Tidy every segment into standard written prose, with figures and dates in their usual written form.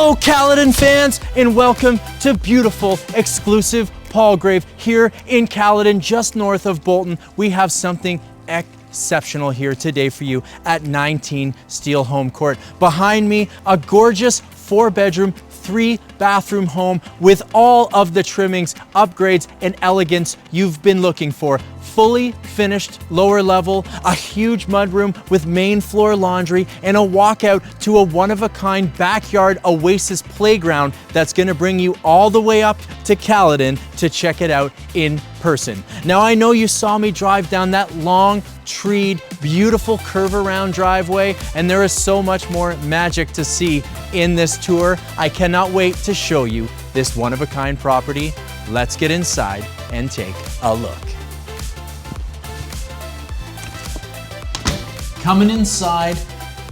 Hello Caledon fans, and welcome to beautiful, exclusive Palgrave here in Caledon, just north of Bolton. We have something exceptional here today for you at 19 Steele Home Court. Behind me, a gorgeous 4-bedroom, 3-bathroom home with all of the trimmings, upgrades, and elegance you've been looking for. Fully finished lower level, a huge mudroom with main floor laundry, and a walkout to a one-of-a-kind backyard oasis playground that's gonna bring you all the way up to Caledon to check it out in person. Now, I know you saw me drive down that long, treed, beautiful curve around driveway, and there is so much more magic to see in this tour. I cannot wait to show you this one-of-a-kind property. Let's get inside and take a look. Coming inside,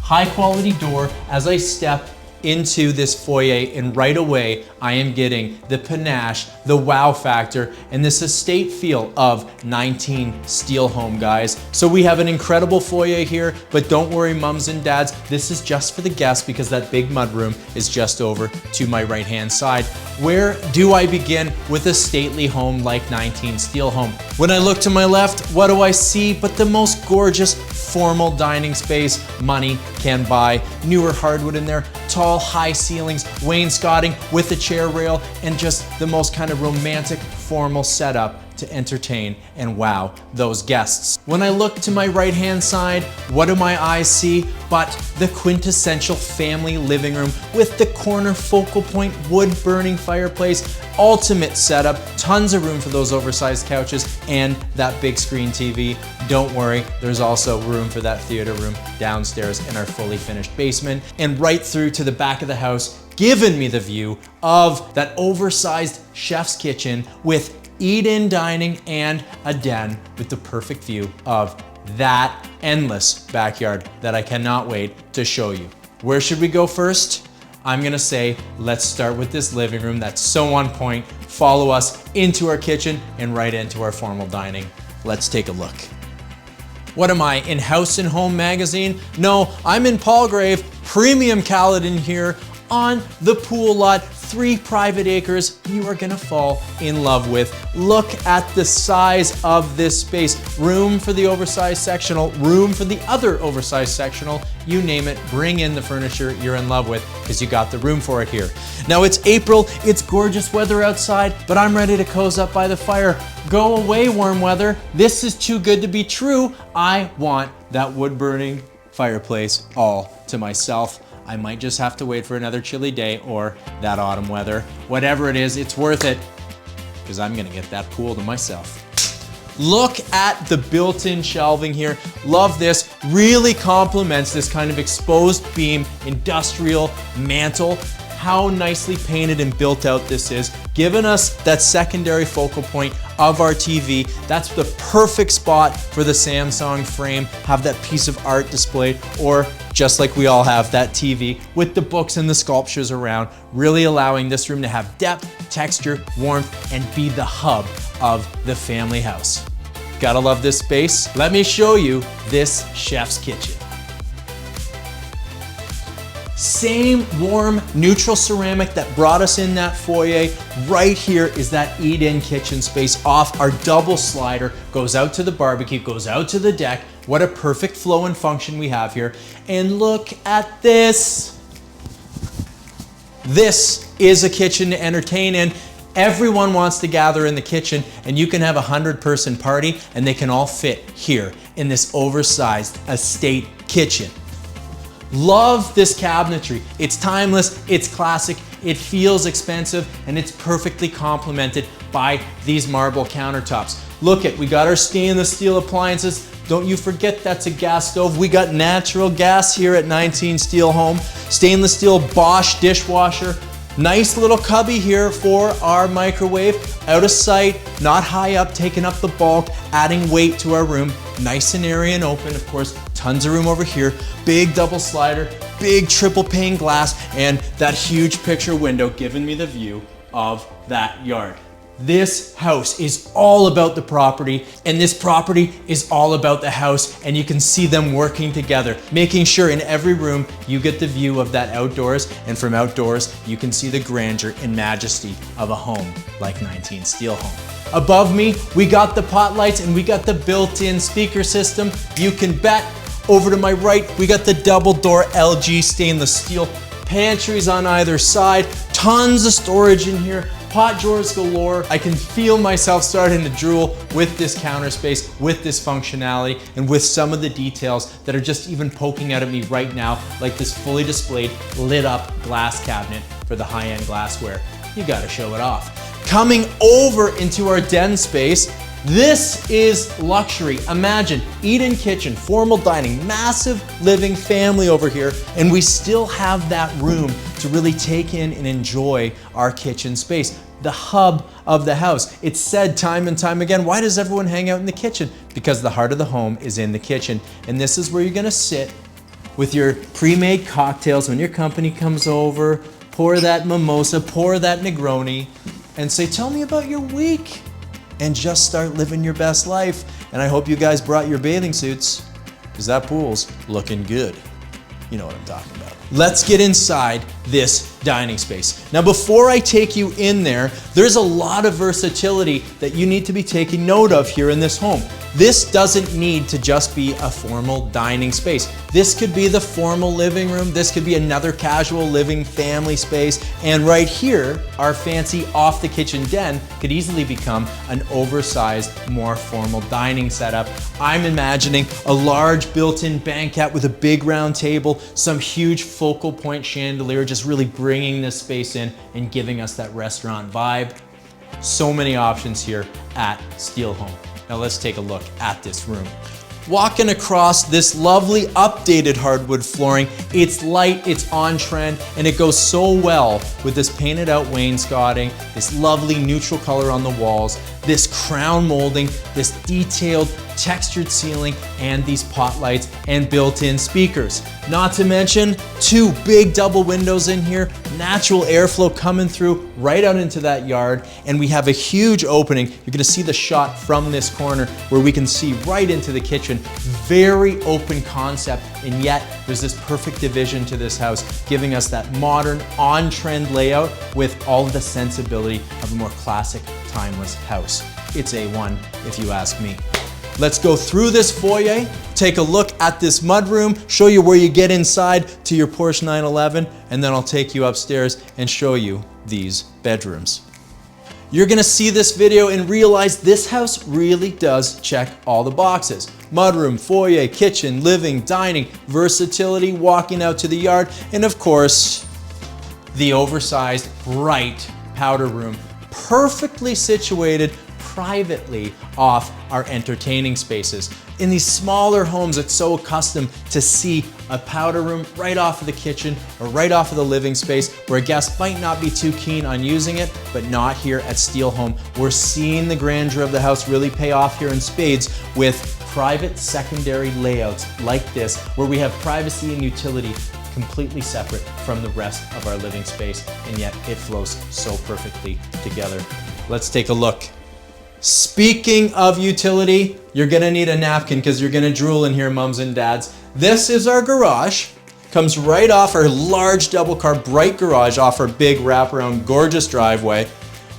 high quality door as I step into this foyer, and right away I am getting the panache, the wow factor, and this estate feel of 19 Steele Home, guys. So we have an incredible foyer here, but don't worry mums and dads, this is just for the guests because that big mudroom is just over to my right hand side. Where do I begin with a stately home like 19 Steele Home? When I look to my left, what do I see but the most gorgeous formal dining space money can buy. Newer hardwood in there, tall high ceilings, wainscoting with a chair rail, and just the most kind of romantic formal setup to entertain and wow those guests. When I look to my right hand side, what do my eyes see but the quintessential family living room with the corner focal point wood burning fireplace, ultimate setup, tons of room for those oversized couches, and that big screen TV. Don't worry, there's also room for that theater room downstairs in our fully finished basement, and right through to the back of the house, giving me the view of that oversized chef's kitchen with eat-in dining and a den with the perfect view of that endless backyard that I cannot wait to show you. Where should we go first? I'm gonna say, let's start with this living room that's so on point. Follow us into our kitchen and right into our formal dining. Let's take a look. What am I, in House and Home magazine? No, I'm in Palgrave, premium Caledon here on the pool lot, 3 private acres you are gonna fall in love with. Look at the size of this space. Room for the oversized sectional, room for the other oversized sectional, you name it, bring in the furniture you're in love with because you got the room for it here. Now it's April, it's gorgeous weather outside, but I'm ready to cozy up by the fire. Go away warm weather, this is too good to be true. I want that wood burning fireplace all to myself. I might just have to wait for another chilly day or that autumn weather. Whatever it is, it's worth it because I'm gonna get that pool to myself. Look at the built-in shelving here. Love this, really complements this kind of exposed beam industrial mantle. How nicely painted and built out this is, giving us that secondary focal point of our TV. That's the perfect spot for the Samsung frame, have that piece of art displayed, or just like we all have, that TV with the books and the sculptures around, really allowing this room to have depth, texture, warmth, and be the hub of the family house. Gotta love this space. Let me show you this chef's kitchen. Same warm, neutral ceramic that brought us in that foyer. Right here is that eat-in kitchen space off our double slider. Goes out to the barbecue, goes out to the deck. What a perfect flow and function we have here. And look at this. This is a kitchen to entertain in. Everyone wants to gather in the kitchen, and you can have a 100-person party and they can all fit here in this oversized estate kitchen. Love this cabinetry. It's timeless, it's classic, it feels expensive, and it's perfectly complemented by these marble countertops. Look at, we got our stainless steel appliances. Don't you forget that's a gas stove. We got natural gas here at 19 Steele Home. Stainless steel Bosch dishwasher. Nice little cubby here for our microwave. Out of sight, not high up, taking up the bulk, adding weight to our room. Nice and airy and open, of course. Tons of room over here. Big double slider, big triple pane glass, and that huge picture window giving me the view of that yard. This house is all about the property, and this property is all about the house, and you can see them working together, making sure in every room you get the view of that outdoors, and from outdoors you can see the grandeur and majesty of a home like 19 Steele Home. Above me, we got the pot lights and we got the built-in speaker system. You can bet. Over to my right, we got the double door LG stainless steel pantries on either side. Tons of storage in here, pot drawers galore. I can feel myself starting to drool with this counter space, with this functionality, and with some of the details that are just even poking out at me right now, like this fully displayed, lit up glass cabinet for the high-end glassware. You gotta show it off. Coming over into our den space, this is luxury. Imagine eat-in kitchen, formal dining, massive living family over here, and we still have that room to really take in and enjoy our kitchen space, the hub of the house. It's said time and time again, why does everyone hang out in the kitchen? Because the heart of the home is in the kitchen, and this is where you're gonna sit with your pre-made cocktails when your company comes over, pour that mimosa, pour that Negroni, and say, tell me about your week. And just start living your best life. And I hope you guys brought your bathing suits, because that pool's looking good. You know what I'm talking about. Let's get inside this dining space. Now, before I take you in there, there's a lot of versatility that you need to be taking note of here in this home. This doesn't need to just be a formal dining space. This could be the formal living room. This could be another casual living family space. And right here, our fancy off the kitchen den could easily become an oversized, more formal dining setup. I'm imagining a large built-in banquette with a big round table, some huge focal point chandelier, just really bringing this space in and giving us that restaurant vibe. So many options here at Steele Home. Now let's take a look at this room. Walking across this lovely updated hardwood flooring, it's light, it's on trend, and it goes so well with this painted out wainscoting, this lovely neutral color on the walls, this crown molding, this detailed textured ceiling, and these pot lights and built-in speakers. Not to mention 2 big double windows in here, natural airflow coming through right out into that yard, and we have a huge opening. You're gonna see the shot from this corner where we can see right into the kitchen. Very open concept, and yet there's this perfect division to this house, giving us that modern, on-trend layout with all of the sensibility of a more classic, timeless house. It's A1, if you ask me. Let's go through this foyer, take a look at this mudroom, show you where you get inside to your Porsche 911, and then I'll take you upstairs and show you these bedrooms. You're gonna see this video and realize this house really does check all the boxes. Mudroom, foyer, kitchen, living, dining, versatility, walking out to the yard, and of course, the oversized, bright powder room, perfectly situated privately off our entertaining spaces. In these smaller homes, it's so accustomed to see a powder room right off of the kitchen or right off of the living space where a guest might not be too keen on using it, but not here at Steele Home. We're seeing the grandeur of the house really pay off here in spades with private secondary layouts like this, where we have privacy and utility completely separate from the rest of our living space, and yet it flows so perfectly together. Let's take a look. Speaking of utility, you're gonna need a napkin because you're gonna drool in here, mums and dads. This is our garage. Comes right off our large double car, bright garage off our big wraparound, gorgeous driveway.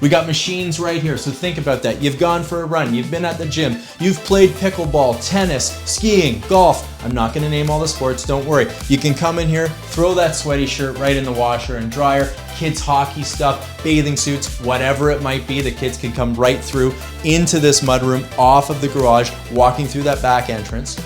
We got machines right here, so think about that. You've gone for a run, you've been at the gym, you've played pickleball, tennis, skiing, golf. I'm not gonna name all the sports, don't worry. You can come in here, throw that sweaty shirt right in the washer and dryer, kids hockey stuff, bathing suits, whatever it might be, the kids can come right through into this mudroom off of the garage, walking through that back entrance.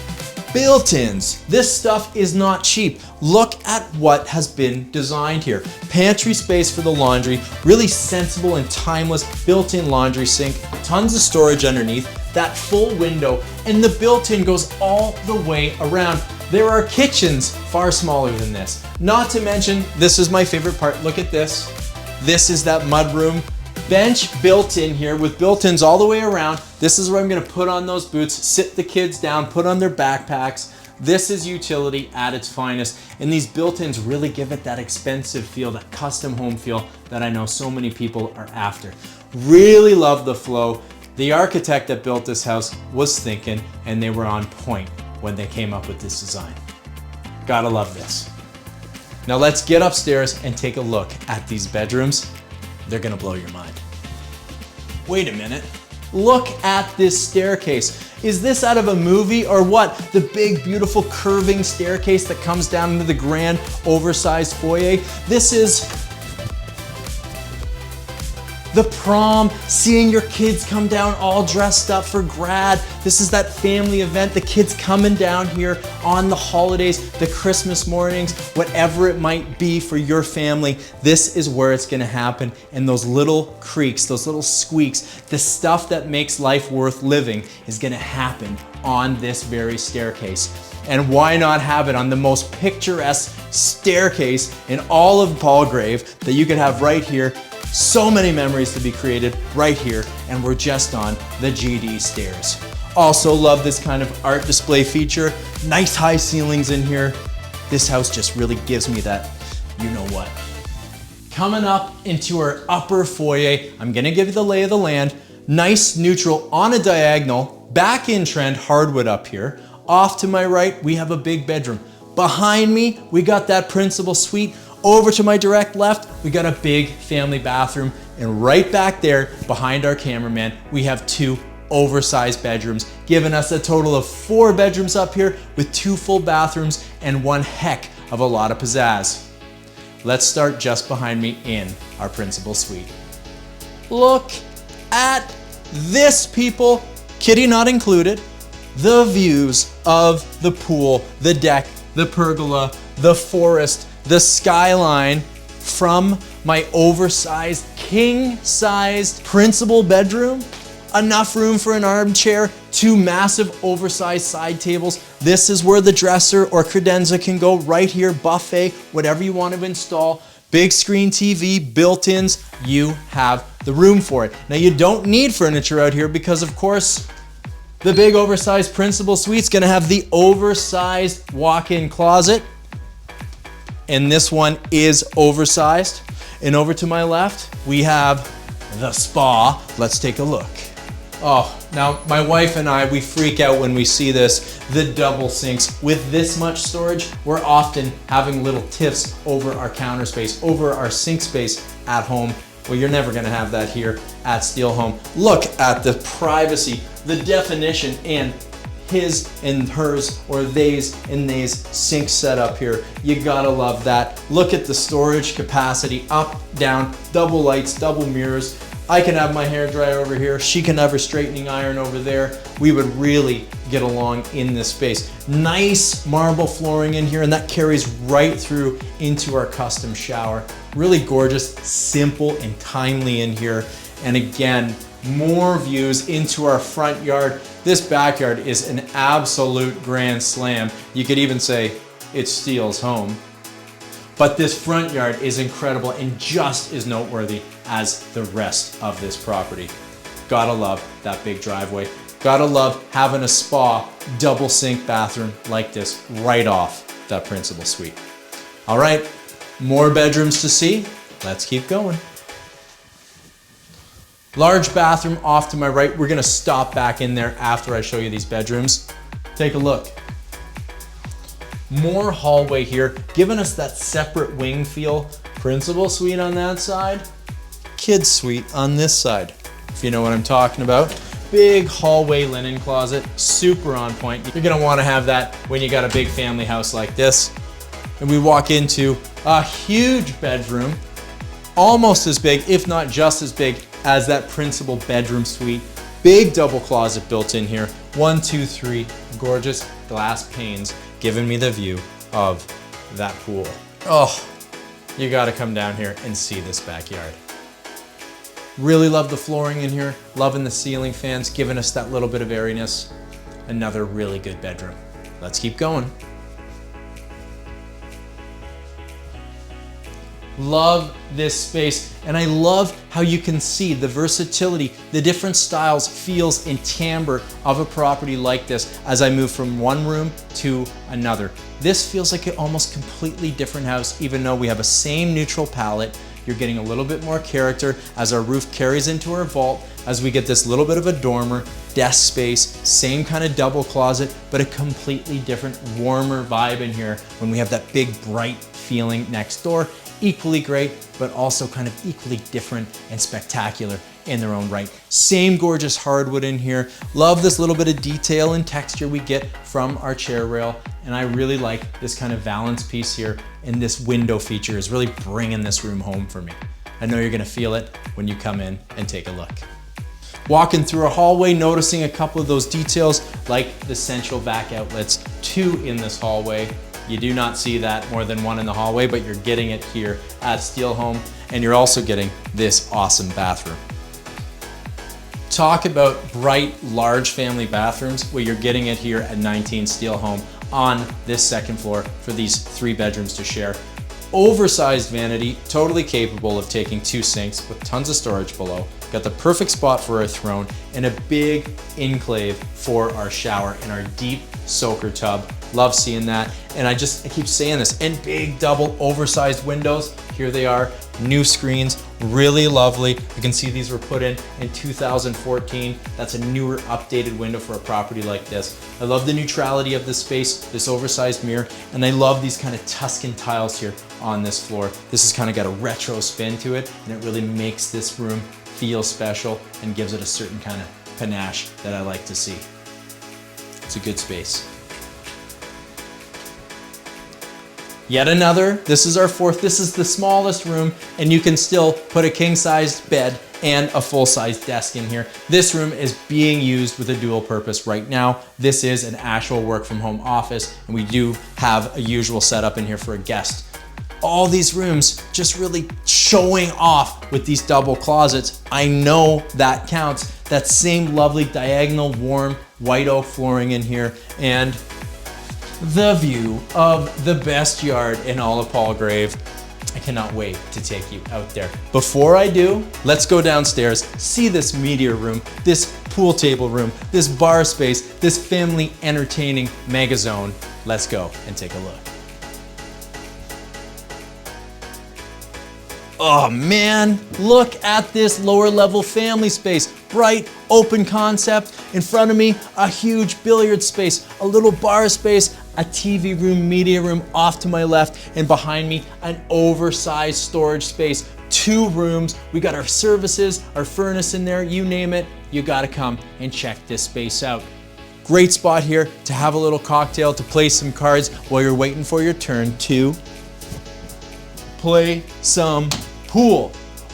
Built-ins. This stuff is not cheap. Look at what has been designed here. Pantry space for the laundry, really sensible and timeless built-in laundry sink, tons of storage underneath, that full window, and the built-in goes all the way around. There are kitchens far smaller than this. Not to mention, this is my favorite part, look at this. This is that mudroom. Bench built in here with built-ins all the way around. This is where I'm gonna put on those boots, sit the kids down, put on their backpacks. This is utility at its finest, and these built-ins really give it that expensive feel, that custom home feel that I know so many people are after. Really love the flow. The architect that built this house was thinking, and they were on point when they came up with this design. Gotta love this. Now let's get upstairs and take a look at these bedrooms. They're gonna blow your mind. Wait a minute. Look at this staircase. Is this out of a movie or what? The big, beautiful curving staircase that comes down into the grand, oversized foyer. This is the prom, seeing your kids come down all dressed up for grad. This is that family event, the kids coming down here on the holidays, the Christmas mornings, whatever it might be for your family. This is where it's gonna happen. And those little creaks, those little squeaks, the stuff that makes life worth living is gonna happen on this very staircase. And why not have it on the most picturesque staircase in all of Palgrave that you could have right here. So many memories to be created right here, and we're just on the GD stairs. Also love this kind of art display feature. Nice high ceilings in here. This house just really gives me that, you know what. Coming up into our upper foyer, I'm gonna give you the lay of the land. Nice neutral on a diagonal, back in trend hardwood up here. Off to my right, we have a big bedroom. Behind me, we got that principal suite. Over to my direct left, we got a big family bathroom. And right back there, behind our cameraman, we have 2 oversized bedrooms, giving us a total of 4 bedrooms up here with 2 full bathrooms and one heck of a lot of pizzazz. Let's start just behind me in our principal suite. Look at this, people, kitty not included. The views of the pool, the deck, the pergola, the forest, the skyline from my oversized, king-sized principal bedroom. Enough room for an armchair, 2 massive oversized side tables. This is where the dresser or credenza can go right here, buffet, whatever you want to install. Big screen TV, built-ins, you have the room for it. Now you don't need furniture out here because of course, the big oversized principal suite's gonna have the oversized walk-in closet. And this one is oversized. And over to my left, we have the spa. Let's take a look. Oh, now my wife and I, we freak out when we see this, the double sinks. With this much storage, we're often having little tiffs over our counter space, over our sink space at home. Well, you're never gonna have that here at Steele Home. Look at the privacy, the definition, and his and hers or theys and theys sink setup here. You gotta love that. Look at the storage capacity, up, down, double lights, double mirrors. I can have my hair dryer over here. She can have her straightening iron over there. We would really get along in this space. Nice marble flooring in here, and that carries right through into our custom shower. Really gorgeous, simple, and timely in here. And again, more views into our front yard. This backyard is an absolute grand slam. You could even say it's Steele's home. But this front yard is incredible and just as noteworthy as the rest of this property. Gotta love that big driveway. Gotta love having a spa double sink bathroom like this right off that principal suite. All right, more bedrooms to see. Let's keep going. Large bathroom off to my right. We're gonna stop back in there after I show you these bedrooms. Take a look. More hallway here, giving us that separate wing feel. Principal suite on that side, kids suite on this side, if you know what I'm talking about. Big hallway linen closet, super on point. You're gonna wanna have that when you got a big family house like this. And we walk into a huge bedroom, almost as big, if not just as big, as that principal bedroom suite. Big double closet built in here. 1, 2, 3 gorgeous glass panes giving me the view of that pool. Oh, you gotta come down here and see this backyard. Really love the flooring in here. Loving the ceiling fans, giving us that little bit of airiness. Another really good bedroom. Let's keep going. Love this space, and I love how you can see the versatility, the different styles, feels, and timbre of a property like this as I move from one room to another. This feels like an almost completely different house, even though we have a same neutral palette, You're getting a little bit more character as our roof carries into our vault, as we get this little bit of a dormer, desk space, same kind of double closet, but a completely different, warmer vibe in here when we have that big, bright feeling next door. Equally great, but also kind of equally different and spectacular in their own right. Same gorgeous hardwood in here. Love this little bit of detail and texture we get from our chair rail. And I really like this kind of valance piece here, and this window feature is really bringing this room home for me. I know you're gonna feel it when you come in and take a look. Walking through a hallway, noticing a couple of those details like the central back outlets, 2 in this hallway. You do not see that more than 1 in the hallway, but you're getting it here at Steele Home, and you're also getting this awesome bathroom. Talk about bright, large family bathrooms. Well, you're getting it here at 19 Steele Home on this second floor for these 3 bedrooms to share. Oversized vanity, totally capable of taking 2 sinks with tons of storage below. Got the perfect spot for our throne and a big enclave for our shower and our deep soaker tub. Love seeing that. And I keep saying this, and big double oversized windows. Here they are, new screens, really lovely. You can see these were put in 2014. That's a newer, updated window for a property like this. I love the neutrality of this space, this oversized mirror, and I love these kind of Tuscan tiles here on this floor. This has kind of got a retro spin to it, and it really makes this room feel special and gives it a certain kind of panache that I like to see. It's a good space. Yet another, this is our 4th, this is the smallest room, and you can still put a king-sized bed and a full-size desk in here. This room is being used with a dual purpose right now. This is an actual work-from-home office, and we do have a usual setup in here for a guest. All these rooms just really showing off with these double closets. I know that counts. That same lovely diagonal, warm, white oak flooring in here, and the view of the best yard in all of Palgrave. I cannot wait to take you out there. Before I do, let's go downstairs, see this media room, this pool table room, this bar space, this family entertaining mega zone. Let's go and take a look. Oh man, look at this lower level family space. Bright, open concept. In front of me, a huge billiard space, a little bar space, a TV room, media room off to my left, and behind me, an oversized storage space. 2 rooms, we got our services, our furnace in there, you name it, you gotta come and check this space out. Great spot here to have a little cocktail, to play some cards while you're waiting for your turn to play some pool.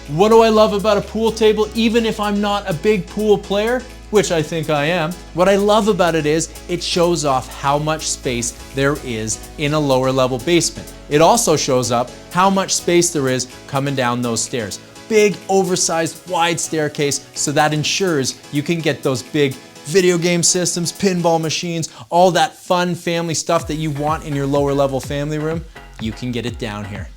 What do I love about a pool table? Even if I'm not a big pool player, which I think I am, what I love about it is it shows off how much space there is in a lower level basement. It also shows up how much space there is coming down those stairs. Big, oversized, wide staircase, so that ensures you can get those big video game systems, pinball machines, all that fun family stuff that you want in your lower level family room. You can get it down here.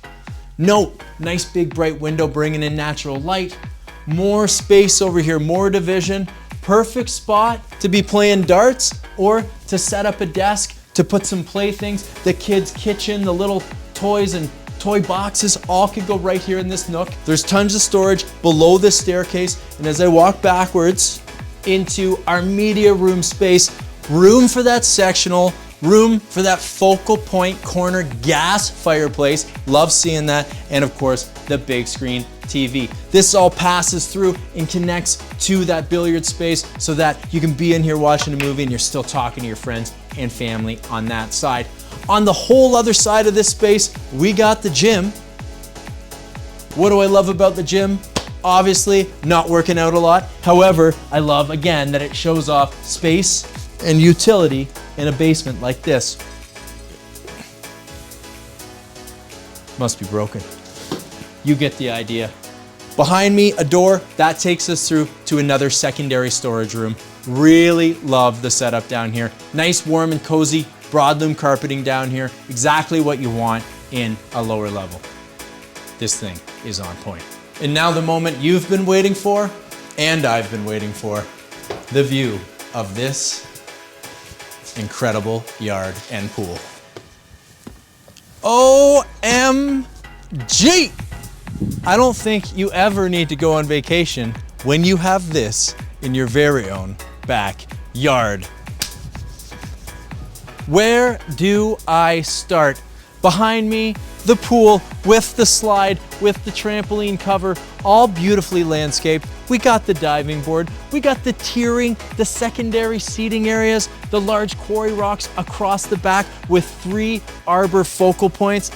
Note, nice big bright window bringing in natural light. More space over here, more division. Perfect spot to be playing darts or to set up a desk, to put some playthings. The kids' kitchen, the little toys and toy boxes all could go right here in this nook. There's tons of storage below this staircase, and as I walk backwards into our media room space, room for that sectional, room for that focal point corner gas fireplace. Love seeing that. And of course, the big screen TV. This all passes through and connects to that billiard space so that you can be in here watching a movie and you're still talking to your friends and family on that side. On the whole other side of this space, we got the gym. What do I love about the gym? Obviously, not working out a lot. However, I love, again, that it shows off space and utility in a basement like this. Must be broken. You get the idea. Behind me, a door that takes us through to another secondary storage room. Really love the setup down here. Nice, warm and cozy broadloom carpeting down here. Exactly what you want in a lower level. This thing is on point. And now the moment you've been waiting for, and I've been waiting for, the view of this incredible yard and pool. OMG! I don't think you ever need to go on vacation when you have this in your very own backyard. Where do I start? Behind me, the pool with the slide, with the trampoline cover, all beautifully landscaped. We got the diving board, we got the tiering, the secondary seating areas, the large quarry rocks across the back with 3 arbor focal points.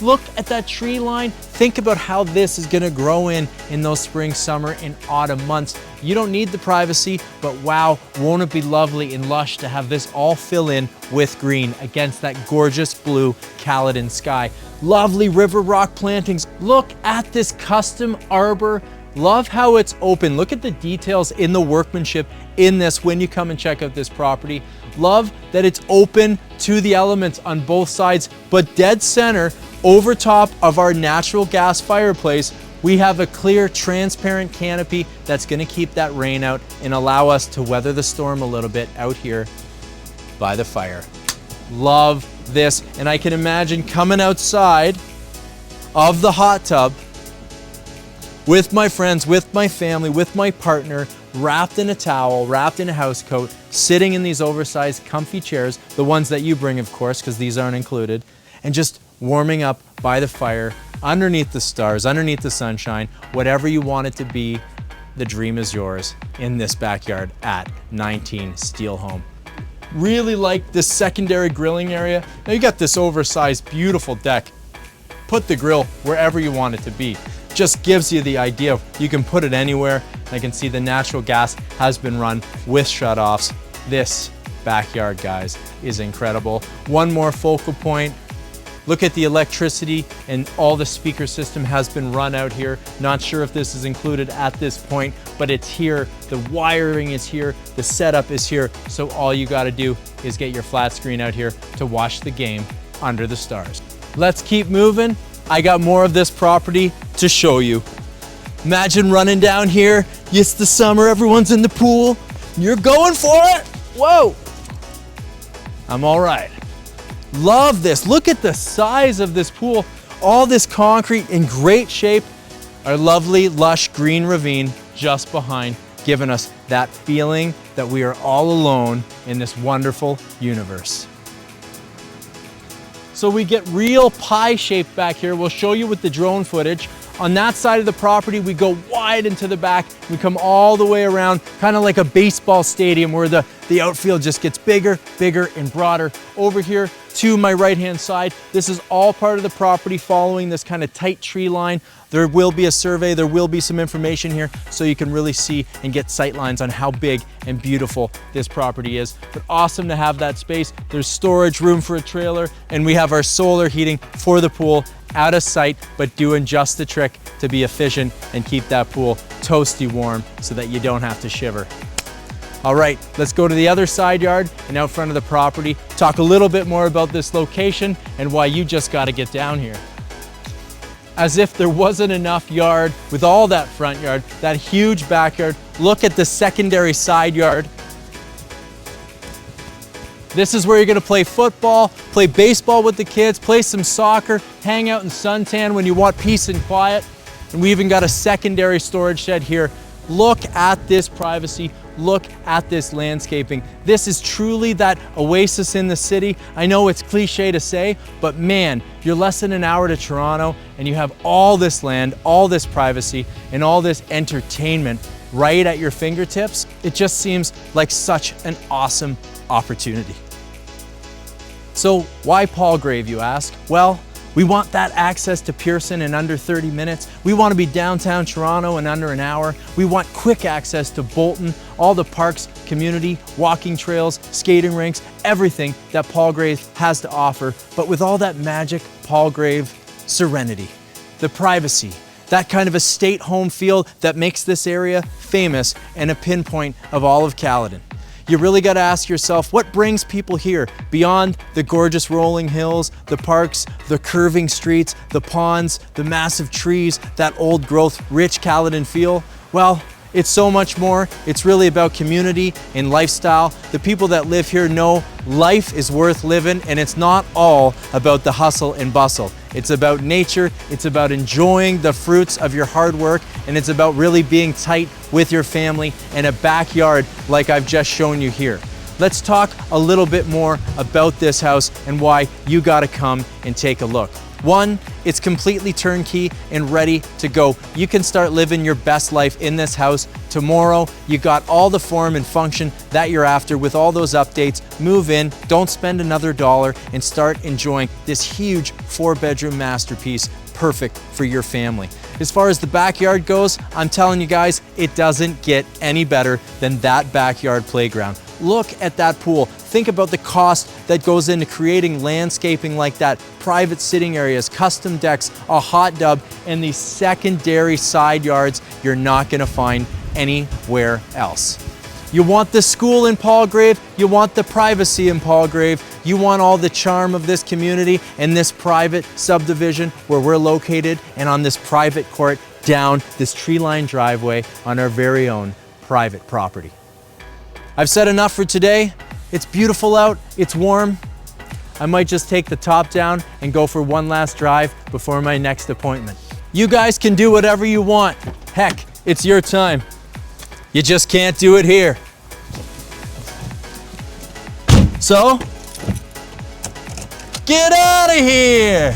Look at that tree line. Think about how this is gonna grow in those spring, summer, and autumn months. You don't need the privacy, but wow, won't it be lovely and lush to have this all fill in with green against that gorgeous blue Caledon sky. Lovely river rock plantings. Look at this custom arbor. Love how it's open. Look at the details in the workmanship in this when you come and check out this property. Love that it's open to the elements on both sides, but dead center, over top of our natural gas fireplace, we have a clear, transparent canopy that's gonna keep that rain out and allow us to weather the storm a little bit out here by the fire. Love this, and I can imagine coming outside of the hot tub with my friends, with my family, with my partner, wrapped in a towel, wrapped in a house coat, sitting in these oversized comfy chairs, the ones that you bring, of course, because these aren't included, and just warming up by the fire, underneath the stars, underneath the sunshine, whatever you want it to be, the dream is yours in this backyard at 19 Steele Home. Really like this secondary grilling area. Now you got this oversized, beautiful deck. Put the grill wherever you want it to be. Just gives you the idea of you can put it anywhere. I can see the natural gas has been run with shutoffs. This backyard, guys, is incredible. One more focal point. Look at the electricity, and all the speaker system has been run out here. Not sure if this is included at this point, but it's here. The wiring is here, the setup is here. So all you gotta do is get your flat screen out here to watch the game under the stars. Let's keep moving. I got more of this property to show you. Imagine running down here. It's the summer, everyone's in the pool. You're going for it. Whoa. I'm all right. Love this. Look at the size of this pool. All this concrete in great shape. Our lovely, lush green ravine just behind, giving us that feeling that we are all alone in this wonderful universe. So we get real pie shape back here. We'll show you with the drone footage. On that side of the property, we go wide into the back. We come all the way around, kind of like a baseball stadium where the outfield just gets bigger, bigger, and broader. Over here to my right-hand side, this is all part of the property following this kind of tight tree line. There will be a survey, there will be some information here so you can really see and get sight lines on how big and beautiful this property is. But awesome to have that space. There's storage room for a trailer, and we have our solar heating for the pool, out of sight, but doing just the trick to be efficient and keep that pool toasty warm so that you don't have to shiver. All right, let's go to the other side yard and out front of the property, talk a little bit more about this location and why you just gotta get down here. As if there wasn't enough yard with all that front yard, that huge backyard, look at the secondary side yard. This is where you're gonna play football, play baseball with the kids, play some soccer, hang out in suntan when you want peace and quiet. And we even got a secondary storage shed here. Look at this privacy, look at this landscaping. This is truly that oasis in the city. I know it's cliche to say, but man, you're less than an hour to Toronto and you have all this land, all this privacy, and all this entertainment right at your fingertips. It just seems like such an awesome opportunity. So why Palgrave, you ask? Well, we want that access to Pearson in under 30 minutes. We want to be downtown Toronto in under an hour. We want quick access to Bolton, all the parks, community, walking trails, skating rinks, everything that Palgrave has to offer. But with all that magic, Palgrave, serenity, the privacy, that kind of estate home feel that makes this area famous and a pinpoint of all of Caledon. You really got to ask yourself, what brings people here beyond the gorgeous rolling hills, the parks, the curving streets, the ponds, the massive trees, that old growth, rich Caledon feel? Well, It's so much more. It's really about community and lifestyle. The people that live here know life is worth living, and it's not all about the hustle and bustle. It's about nature, it's about enjoying the fruits of your hard work, and it's about really being tight with your family and a backyard like I've just shown you here. Let's talk a little bit more about this house and why you gotta come and take a look. One, it's completely turnkey and ready to go. You can start living your best life in this house tomorrow. You got all the form and function that you're after with all those updates. Move in, don't spend another dollar, and start enjoying this huge 4-bedroom masterpiece, perfect for your family. As far as the backyard goes, I'm telling you guys, it doesn't get any better than that backyard playground. Look at that pool. Think about the cost that goes into creating landscaping like that, private sitting areas, custom decks, a hot tub, and these secondary side yards you're not gonna find anywhere else. You want the school in Palgrave, you want the privacy in Palgrave, you want all the charm of this community and this private subdivision where we're located and on this private court down this tree-lined driveway on our very own private property. I've said enough for today. It's beautiful out, it's warm. I might just take the top down and go for one last drive before my next appointment. You guys can do whatever you want. Heck, it's your time. You just can't do it here. So, get out of here!